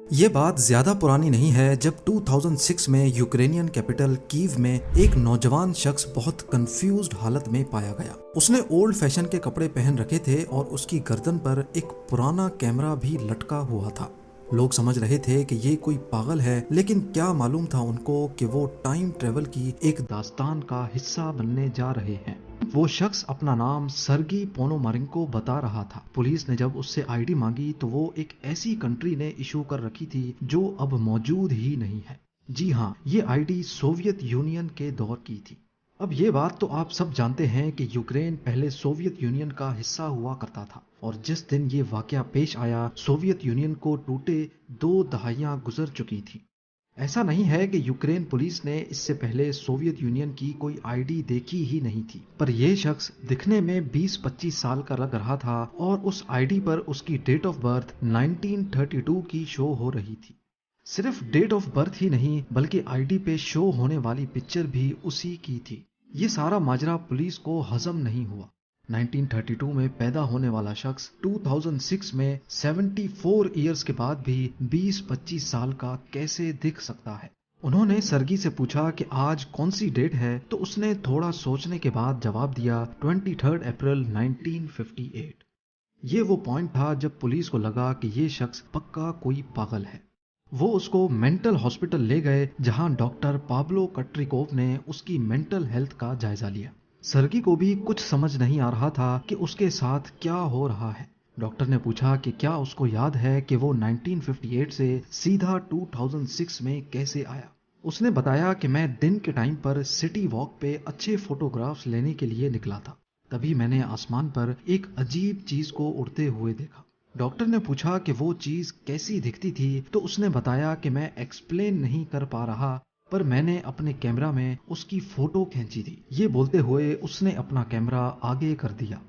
ये बात ज्यादा पुरानी नहीं है जब 2006 में यूक्रेनियन कैपिटल कीव में एक नौजवान शख्स बहुत कंफ्यूज्ड हालत में पाया गया। उसने ओल्ड फैशन के कपड़े पहन रखे थे और उसकी गर्दन पर एक पुराना कैमरा भी लटका हुआ था। लोग समझ रहे थे कि ये कोई पागल है, लेकिन क्या मालूम था उनको कि वो टाइम ट्रेवल की एक दास्तान का हिस्सा बनने जा रहे हैं। वो शख्स अपना नाम सर्गी पोनोमारेंको बता रहा था। पुलिस ने जब उससे आईडी मांगी तो वो एक ऐसी कंट्री ने इशू कर रखी थी जो अब मौजूद ही नहीं है। जी हाँ, ये आईडी सोवियत यूनियन के दौर की थी। अब ये बात तो आप सब जानते हैं कि यूक्रेन पहले सोवियत यूनियन का हिस्सा हुआ करता था और जिस दिन ये वाकया पेश आया, सोवियत यूनियन को टूटे 2 दहाइयां गुजर चुकी थी। ऐसा नहीं है कि यूक्रेन पुलिस ने इससे पहले सोवियत यूनियन की कोई आईडी देखी ही नहीं थी, पर यह शख्स दिखने में 20-25 साल का लग रहा था और उस आईडी पर उसकी डेट ऑफ बर्थ 1932 की शो हो रही थी। सिर्फ डेट ऑफ बर्थ ही नहीं बल्कि आईडी पे शो होने वाली पिक्चर भी उसी की थी। ये सारा माजरा पुलिस को हजम नहीं हुआ। 1932 में पैदा होने वाला शख्स 2006 में 74 इयर्स के बाद भी 20-25 साल का कैसे दिख सकता है। उन्होंने सर्गी से पूछा कि आज कौन सी डेट है, तो उसने थोड़ा सोचने के बाद जवाब दिया 23 अप्रैल 1958। ये वो पॉइंट था जब पुलिस को लगा कि ये शख्स पक्का कोई पागल है। वो उसको मेंटल हॉस्पिटल ले गए जहां डॉक्टर पाब्लो कट्रिकोव ने उसकी मेंटल हेल्थ का जायजा लिया। सर्गी को भी कुछ समझ नहीं आ रहा था कि उसके साथ क्या हो रहा है। डॉक्टर ने पूछा कि क्या उसको याद है कि वो 1958 से सीधा 2006 में कैसे आया। उसने बताया कि मैं दिन के टाइम पर सिटी वॉक पे अच्छे फोटोग्राफ्स लेने के लिए निकला था। तभी मैंने आसमान पर एक अजीब चीज को उड़ते हुए देखा। डॉक्टर ने पूछा कि वो चीज कैसी दिखती थी, तो उसने बताया कि मैं एक्सप्लेन नहीं कर पा रहा, पर मैंने अपने कैमरा में उसकी फोटो खींची थी। ये बोलते हुए उसने अपना कैमरा आगे कर दिया।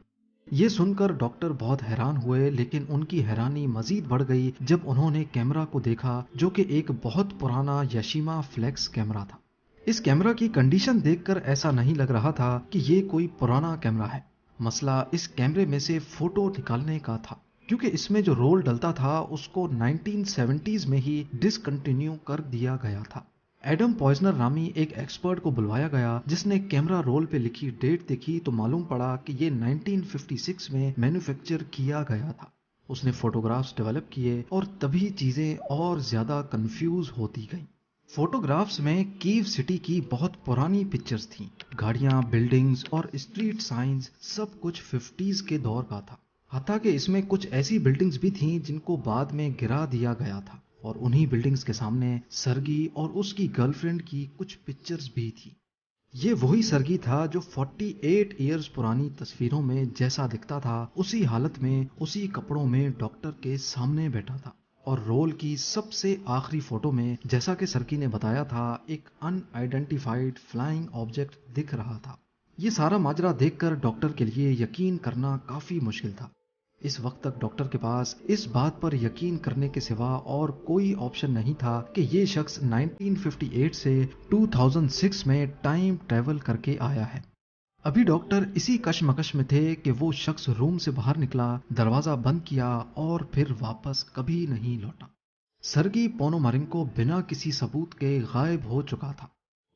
ये सुनकर डॉक्टर बहुत हैरान हुए, लेकिन उनकी हैरानी मजीद बढ़ गई जब उन्होंने कैमरा को देखा, जो कि एक बहुत पुराना याशिमा फ्लेक्स कैमरा था। इस कैमरा की कंडीशन देखकर ऐसा नहीं लग रहा था कि ये कोई पुराना कैमरा है। मसला इस कैमरे में से फोटो निकालने का था, क्योंकि इसमें जो रोल डलता था उसको 1970s में ही डिसकंटिन्यू कर दिया गया था। एडम पॉइजनर नामी एक एक्सपर्ट को बुलवाया गया, जिसने कैमरा रोल पे लिखी डेट देखी तो मालूम पड़ा कि ये 1956 में मैन्युफैक्चर किया गया था। उसने फोटोग्राफ्स डेवलप किए और तभी चीजें और ज्यादा कंफ्यूज होती गईं। फोटोग्राफ्स में कीव सिटी की बहुत पुरानी पिक्चर्स थीं। गाड़ियां, बिल्डिंग्स और स्ट्रीट साइंस सब कुछ 50s के दौर का था। हालांकि इसमें कुछ ऐसी बिल्डिंग्स भी थीं जिनको बाद में गिरा दिया गया था, और उन्हीं बिल्डिंग्स के सामने सर्गी और उसकी गर्लफ्रेंड की कुछ पिक्चर्स भी थी। ये वही सर्गी था जो 48 इयर्स पुरानी तस्वीरों में जैसा दिखता था, उसी हालत में उसी कपड़ों में डॉक्टर के सामने बैठा था। और रोल की सबसे आखिरी फोटो में, जैसा कि सर्गी ने बताया था, एक अनआइडेंटिफाइड फ्लाइंग ऑब्जेक्ट दिख रहा था। ये सारा माजरा देखकर डॉक्टर के लिए यकीन करना काफी मुश्किल था। इस वक्त तक डॉक्टर के पास इस बात पर यकीन करने के सिवा और कोई ऑप्शन नहीं था कि ये शख्स 1958 से 2006 में टाइम ट्रेवल करके आया है। अभी डॉक्टर इसी कश्मकश में थे कि वो शख्स रूम से बाहर निकला, दरवाजा बंद किया और फिर वापस कभी नहीं लौटा। सर्गी पोनोमारेंको बिना किसी सबूत के गायब हो चुका था।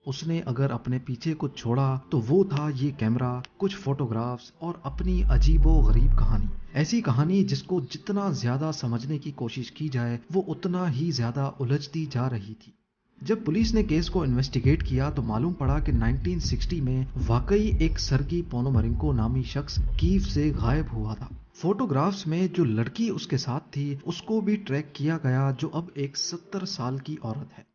उसने अगर अपने पीछे कुछ छोड़ा तो वो था ये कैमरा, कुछ फोटोग्राफ्स और अपनी अजीबो गरीब कहानी। ऐसी कहानी जिसको जितना ज्यादा समझने की कोशिश की जाए वो उतना ही ज्यादा उलझती जा रही थी। जब पुलिस ने केस को इन्वेस्टिगेट किया तो मालूम पड़ा कि 1960 में वाकई एक सर्गी पोनोमारेंको नामी शख्स कीव से गायब हुआ था। फोटोग्राफ्स में जो लड़की उसके साथ थी उसको भी ट्रैक किया गया, जो अब एक 70 साल की औरत है।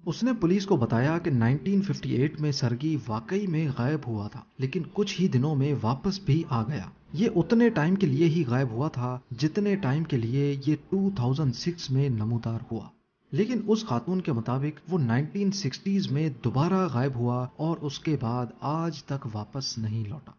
उसने पुलिस को बताया कि 1958 में सर्गी वाकई में गायब हुआ था, लेकिन कुछ ही दिनों में वापस भी आ गया। ये उतने टाइम के लिए ही गायब हुआ था जितने टाइम के लिए ये 2006 में नमूदार हुआ। लेकिन उस खातून के मुताबिक वो 1960s में दोबारा गायब हुआ और उसके बाद आज तक वापस नहीं लौटा।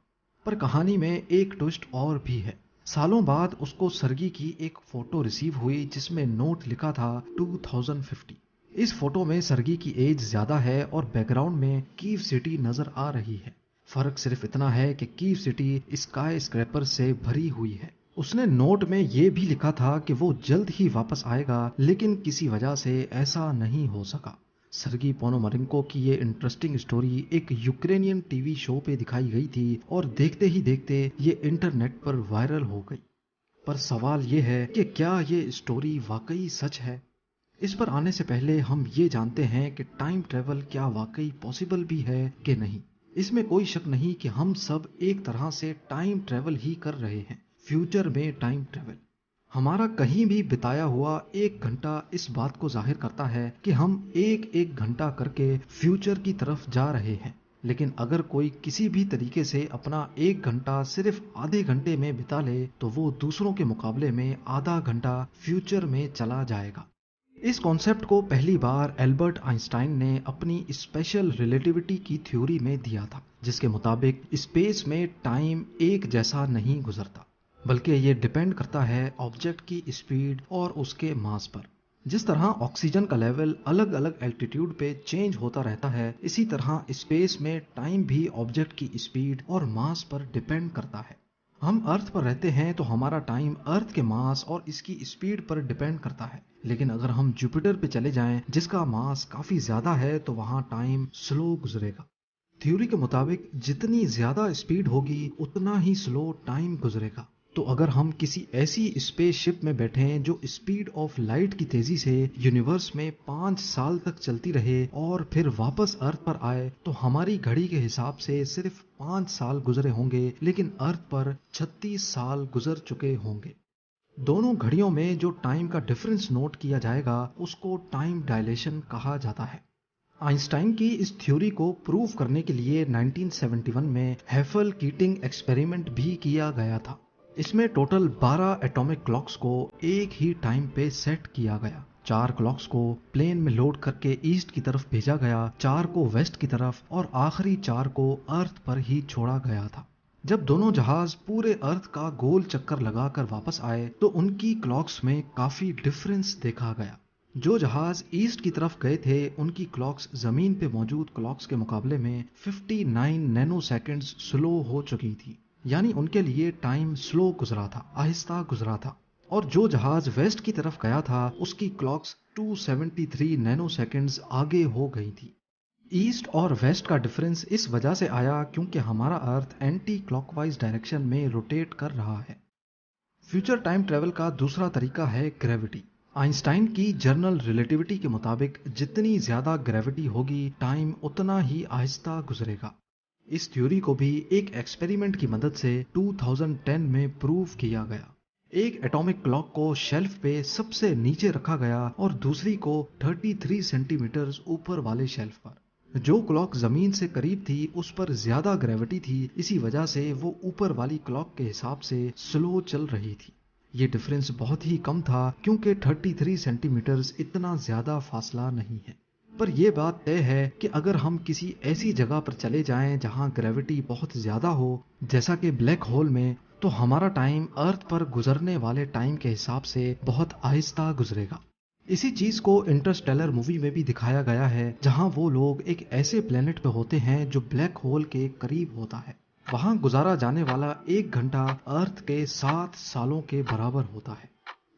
पर कहानी में एक ट्विस्ट और भी है। सालों बाद उसको सर्गी की एक फोटो रिसीव हुई जिसमें नोट लिखा था 2050। इस फोटो में सर्गी की एज ज्यादा है और बैकग्राउंड में कीव सिटी नजर आ रही है। फर्क सिर्फ इतना है कि कीव सिटी स्काई स्क्रैपर से भरी हुई है। उसने नोट में ये भी लिखा था कि वो जल्द ही वापस आएगा, लेकिन किसी वजह से ऐसा नहीं हो सका। सर्गी पोनोमारेंको की ये इंटरेस्टिंग स्टोरी एक यूक्रेनियन टीवी शो पे दिखाई गई थी और देखते ही देखते ये इंटरनेट पर वायरल हो गई। पर सवाल ये है कि क्या ये स्टोरी वाकई सच है? इस पर आने से पहले हम ये जानते हैं कि टाइम ट्रेवल क्या वाकई पॉसिबल भी है कि नहीं। इसमें कोई शक नहीं कि हम सब एक तरह से टाइम ट्रेवल ही कर रहे हैं। फ्यूचर में टाइम ट्रेवल, हमारा कहीं भी बिताया हुआ एक घंटा इस बात को जाहिर करता है कि हम एक एक घंटा करके फ्यूचर की तरफ जा रहे हैं। लेकिन अगर कोई किसी भी तरीके से अपना एक घंटा सिर्फ आधे घंटे में बिता ले तो वो दूसरों के मुकाबले में आधा घंटा फ्यूचर में चला जाएगा। इस कॉन्सेप्ट को पहली बार एल्बर्ट आइंस्टाइन ने अपनी स्पेशल रिलेटिविटी की थ्योरी में दिया था, जिसके मुताबिक स्पेस में टाइम एक जैसा नहीं गुजरता, बल्कि ये डिपेंड करता है ऑब्जेक्ट की स्पीड और उसके मास पर। जिस तरह ऑक्सीजन का लेवल अलग अलग एल्टीट्यूड पे चेंज होता रहता है, इसी तरह स्पेस में टाइम भी ऑब्जेक्ट की स्पीड और मास पर डिपेंड करता है। हम अर्थ पर रहते हैं तो हमारा टाइम अर्थ के मास और इसकी स्पीड पर डिपेंड करता है, लेकिन अगर हम जुपिटर पे चले जाएं जिसका मास काफी ज्यादा है तो वहां टाइम स्लो गुजरेगा। थ्योरी के मुताबिक जितनी ज्यादा स्पीड होगी उतना ही स्लो टाइम गुजरेगा। तो अगर हम किसी ऐसी स्पेसशिप में बैठें जो स्पीड ऑफ लाइट की तेजी से यूनिवर्स में 5 साल तक चलती रहे और फिर वापस अर्थ पर आए तो हमारी घड़ी के हिसाब से सिर्फ 5 साल गुजरे होंगे, लेकिन अर्थ पर 36 साल गुजर चुके होंगे। दोनों घड़ियों में जो टाइम का डिफरेंस नोट किया जाएगा उसको टाइम डायलेशन कहा जाता है। आइंस्टाइन की इस थ्योरी को प्रूव करने के लिए 1971 में हेफल कीटिंग एक्सपेरिमेंट भी किया गया था। इसमें टोटल 12 एटॉमिक क्लॉक्स को एक ही टाइम पे सेट किया गया। 4 क्लॉक्स को प्लेन में लोड करके ईस्ट की तरफ भेजा गया, 4 को वेस्ट की तरफ और आखिरी 4 को अर्थ पर ही छोड़ा गया था। जब दोनों जहाज पूरे अर्थ का गोल चक्कर लगाकर वापस आए तो उनकी क्लॉक्स में काफी डिफरेंस देखा गया। जो जहाज ईस्ट की तरफ गए थे उनकी क्लॉक्स जमीन पे मौजूद क्लॉक्स के मुकाबले में 59 नैनो सेकेंड्स स्लो हो चुकी थी, यानी उनके लिए टाइम स्लो गुजरा था, आहिस्ता गुजरा था। और जो जहाज वेस्ट की तरफ गया था उसकी क्लॉक्स 273 नैनो सेकेंड्स आगे हो गई थी। ईस्ट और वेस्ट का डिफरेंस इस वजह से आया क्योंकि हमारा अर्थ एंटी क्लॉकवाइज डायरेक्शन में रोटेट कर रहा है। फ्यूचर टाइम ट्रेवल का दूसरा तरीका है ग्रेविटी। आइंस्टाइन की जनरल रिलेटिविटी के मुताबिक जितनी ज्यादा ग्रेविटी होगी टाइम उतना ही आहिस्ता गुजरेगा। इस थ्योरी को भी एक एक्सपेरिमेंट की मदद से 2010 में प्रूव किया गया। एक एटॉमिक क्लॉक को शेल्फ पे सबसे नीचे रखा गया और दूसरी को 33 सेंटीमीटर ऊपर वाले शेल्फ पर। जो क्लॉक जमीन से करीब थी उस पर ज्यादा ग्रेविटी थी, इसी वजह से वो ऊपर वाली क्लॉक के हिसाब से स्लो चल रही थी। ये डिफरेंस बहुत ही कम था क्योंकि 33 सेंटीमीटर इतना ज्यादा फासला नहीं है। पर यह बात तय है कि अगर हम किसी ऐसी जगह पर चले जाएं जहां ग्रेविटी बहुत ज्यादा हो, जैसा कि ब्लैक होल में, तो हमारा टाइम अर्थ पर गुजरने वाले टाइम के हिसाब से बहुत आहिस्ता गुजरेगा। इसी चीज को इंटरस्टेलर मूवी में भी दिखाया गया है, जहां वो लोग एक ऐसे प्लेनेट पे होते हैं जो ब्लैक होल के करीब होता है। वहां गुजारा जाने वाला 1 घंटा अर्थ के 7 सालों के बराबर होता है।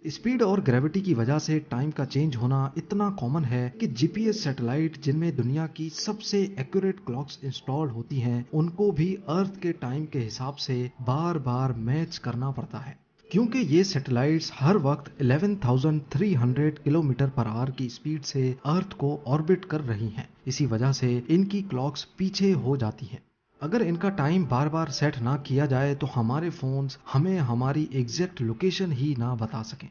स्पीड और ग्रेविटी की वजह से टाइम का चेंज होना इतना कॉमन है कि जीपीएस सैटेलाइट जिनमें दुनिया की सबसे एक्यूरेट क्लॉक्स इंस्टॉल्ड होती हैं, उनको भी अर्थ के टाइम के हिसाब से बार बार मैच करना पड़ता है, क्योंकि ये सैटेलाइट्स हर वक्त 11,300 किलोमीटर पर आवर की स्पीड से अर्थ को ऑर्बिट कर रही हैं। इसी वजह से इनकी क्लॉक्स पीछे हो जाती हैं। अगर इनका टाइम बार बार सेट ना किया जाए तो हमारे फोन्स हमें हमारी एग्जैक्ट लोकेशन ही ना बता सकें।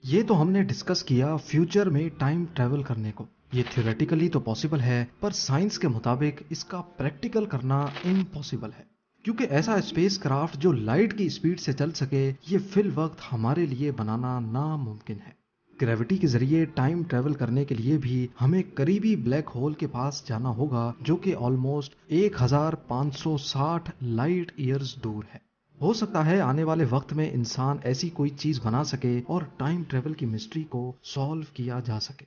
ये तो हमने डिस्कस किया फ्यूचर में टाइम ट्रेवल करने को। ये थ्योरेटिकली तो पॉसिबल है, पर साइंस के मुताबिक इसका प्रैक्टिकल करना इम्पॉसिबल है, क्योंकि ऐसा स्पेसक्राफ्ट जो लाइट की स्पीड से चल सके ये फिल वक्त हमारे लिए बनाना नामुमकिन है। ग्रेविटी के जरिए टाइम ट्रेवल करने के लिए भी हमें करीबी ब्लैक होल के पास जाना होगा, जो कि ऑलमोस्ट 1560 लाइट ईयर्स दूर है। हो सकता है आने वाले वक्त में इंसान ऐसी कोई चीज बना सके और टाइम ट्रेवल की मिस्ट्री को सॉल्व किया जा सके।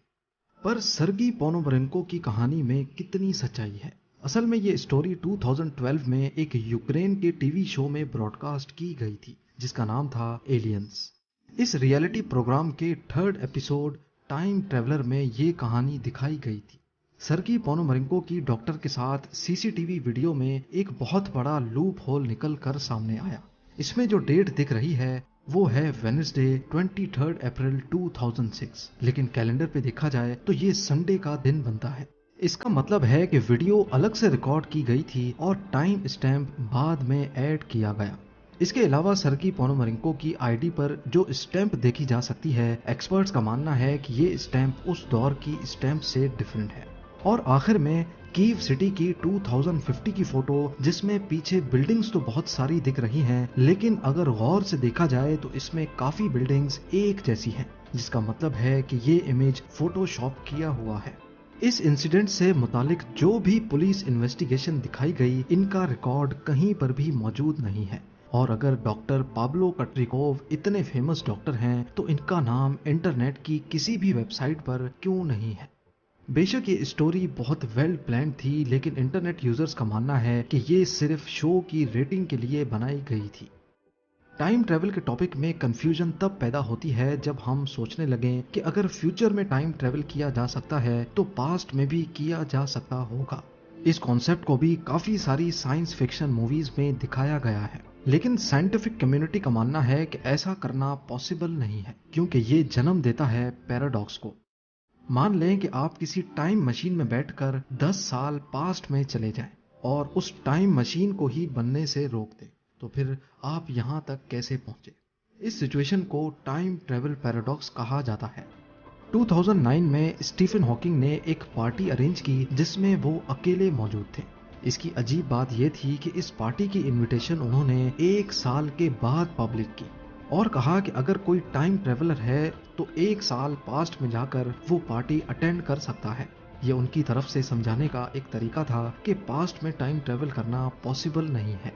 पर सर्गी पोनोमारेंको की कहानी में कितनी सच्चाई है? असल में ये स्टोरी 2012 में एक यूक्रेन के टीवी शो में ब्रॉडकास्ट की गई थी, जिसका नाम था एलियंस। इस रियलिटी प्रोग्राम के थर्ड एपिसोड टाइम ट्रेवलर में ये कहानी दिखाई गई थी। सर्गी पोनोमरिंको की डॉक्टर के साथ सीसीटीवी वीडियो में एक बहुत बड़ा लूप होल निकल कर सामने आया। इसमें जो डेट दिख रही है वो है वेडनेसडे 23 अप्रैल 2006, लेकिन कैलेंडर पे देखा जाए तो ये संडे का दिन बनता है। इसका मतलब है कि वीडियो अलग से रिकॉर्ड की गई थी और टाइम स्टैम्प बाद में ऐड किया गया। इसके अलावा सर्गी पोनोमरिंको की आईडी पर जो स्टैंप देखी जा सकती है, एक्सपर्ट्स का मानना है कि ये स्टैंप उस दौर की स्टैंप से डिफरेंट है। और आखिर में कीव सिटी की 2050 की फोटो, जिसमें पीछे बिल्डिंग्स तो बहुत सारी दिख रही हैं, लेकिन अगर गौर से देखा जाए तो इसमें काफी बिल्डिंग्स एक जैसी हैं, जिसका मतलब है कि ये इमेज फोटोशॉप किया हुआ है। इस इंसिडेंट से मुतालिक जो भी पुलिस इन्वेस्टिगेशन दिखाई गई, इनका रिकॉर्ड कहीं पर भी मौजूद नहीं है। और अगर डॉक्टर पाब्लो कट्रिकोव इतने फेमस डॉक्टर हैं तो इनका नाम इंटरनेट की किसी भी वेबसाइट पर क्यों नहीं है। बेशक ये स्टोरी बहुत वेल प्लान थी, लेकिन इंटरनेट यूजर्स का मानना है कि ये सिर्फ शो की रेटिंग के लिए बनाई गई थी। टाइम ट्रेवल के टॉपिक में कंफ्यूजन तब पैदा होती है जब हम सोचने लगें कि अगर फ्यूचर में टाइम ट्रेवल किया जा सकता है तो पास्ट में भी किया जा सकता होगा। इस कॉन्सेप्ट को भी काफी सारी साइंस फिक्शन मूवीज में दिखाया गया है, लेकिन साइंटिफिक कम्युनिटी का मानना है कि ऐसा करना पॉसिबल नहीं है, क्योंकि ये जन्म देता है पैराडॉक्स को। मान लें कि आप किसी टाइम मशीन में बैठकर 10 साल पास्ट में चले जाएं और उस टाइम मशीन को ही बनने से रोक दें, तो फिर आप यहां तक कैसे पहुंचे? इस सिचुएशन को टाइम ट्रेवल पैराडॉक्स कहा जाता है। 2009 में स्टीफन हॉकिंग ने एक पार्टी अरेंज की जिसमें वो अकेले मौजूद थे। इसकी अजीब बात यह थी कि इस पार्टी की इनविटेशन उन्होंने 1 साल के बाद पब्लिक की और कहा कि अगर कोई टाइम ट्रेवलर है तो 1 साल पास्ट में जाकर वो पार्टी अटेंड कर सकता है। ये उनकी तरफ से समझाने का एक तरीका था कि पास्ट में टाइम ट्रेवल करना पॉसिबल नहीं है।